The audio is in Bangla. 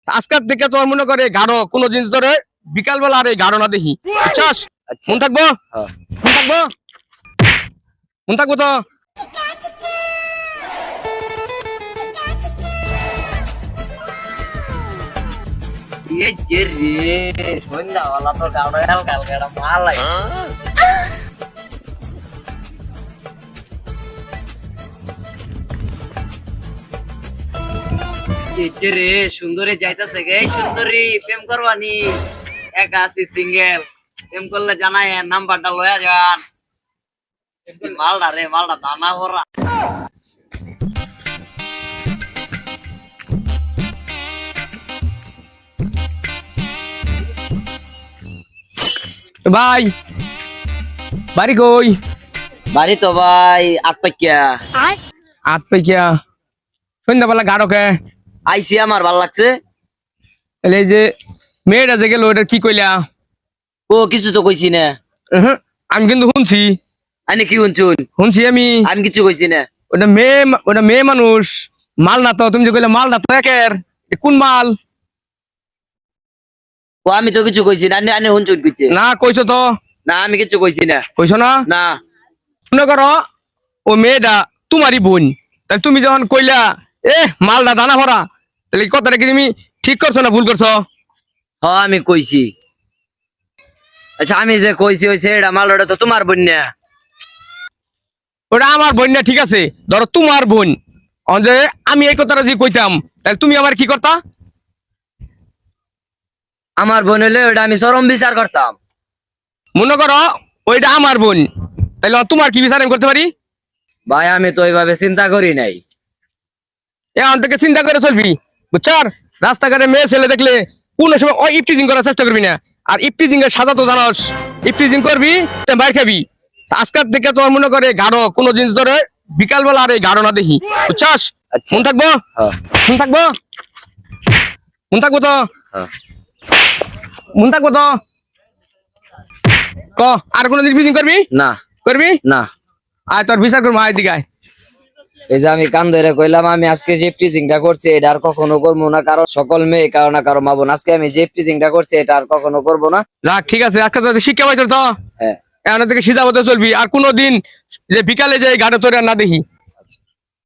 আজকাল থেকে তোর মনে করে গাঢ় কোনো জিনিস ধরে বিকাল বেলা আর এই গাঢ় না দেখি বুঝছস? মন থাকবো মন থাকবো মন থাকবো তো এই যে রে সন্ধ্যাবেলা তো গাড়ো হালকা হালকা একটা মাল লাগে এই যে রে সুন্দরী যাইতাছে গে এই সুন্দরী প্রেম করবানি একা আছি সিঙ্গেল প্রেম করলে জানাই নাম্বারটা লয়া যান মালটা রে মালটা দানা ভরা ভাই বাড়ি কই? বাড়ি তো ভাই আটপাকিয়া হাত পাইকিয়া সন্ধ্যাবেলা গাঢ়কে আইসি আমার ভাল লাগছে তাহলে এই যে মেয়েটা যে গেল ওটা কি কইলা? ও কিছু তো কইছি না উহুম, আমি কিন্তু শুনছি আনি কি শুনছুন শুনছি আমি কিছু কইছি না ওটা মেয়ে মানুষ মাল না তো তুমি যে কইলে মাল না তো একের এ কোন মাল? ও আমি তো কিছু কইছি না আনি শুনছুন কইতে না কইছো তো না আমি কিছু কইছি না কইছো না? না মনে করো ও মেয়েটা তোমারই বোন তাহলে তুমি যখন কইলা মালটা দানা ভরা তাহলে এই কথাটা কি তুমি ঠিক করছো না ভুল করছো? হ আমি কইছি আচ্ছা আমি যে কইছি হইছে এটা মালটা তো তোমার বোন না ওটা আমার বোন না ঠিক আছে ধরো তোমার বোন যে আমি এই কথাটা যদি কইতাম তাহলে তুমি আমার কি করতা? আমার বোন হলে ওটা আমি চরম বিচার করতাম মনে করো ওইটা আমার বোন তাহলে তোমার কি বিচার আমি করতে পারি? ভাই আমি তো ওইভাবে চিন্তা করি নাই এখন থেকে চিন্তা করে চলবি বুঝছার? রাস্তাঘাটে মেয়ে ছেলে দেখলে কোনো সময় ওই ইফটিজিং করার চেষ্টা করবি না আর ইফটিজিং এর সাজা তো জানোস ইফটিজিং করবি বাইর খাবি আজকাল থেকে তোর মনে করে গাঢ় কোনো জিনিস ধরে বিকাল বেলা আর এই গাঢ় না দেখি বুঝছাস? আচ্ছা। মন থাকবো হ্যাঁ মন থাকবো মন থাকবো তো হ্যাঁ মন থাকবো তো ক আর কোনো দিন ইফটিজিং করবি না করবি না আয় তোর বিচার করবো আয় দিকে আয়। এই যে আমি কান ধরে কইলাম আমি আজকে যে টিচিংটা করছি এটা আর কখনো করবো না কারণ সকল মেয়ে কারো না কারো মা বোন আজকে আমি যে টিচিংটা করছি এটা আর কখনো করবো না যাক ঠিক আছে আজকে তো শিক্ষা পাইছ তো হ্যাঁ এখন থেকে সিজা মতো চলবি আর কোনোদিন যে বিকালে যে গাড়ি তোর আর না দেখি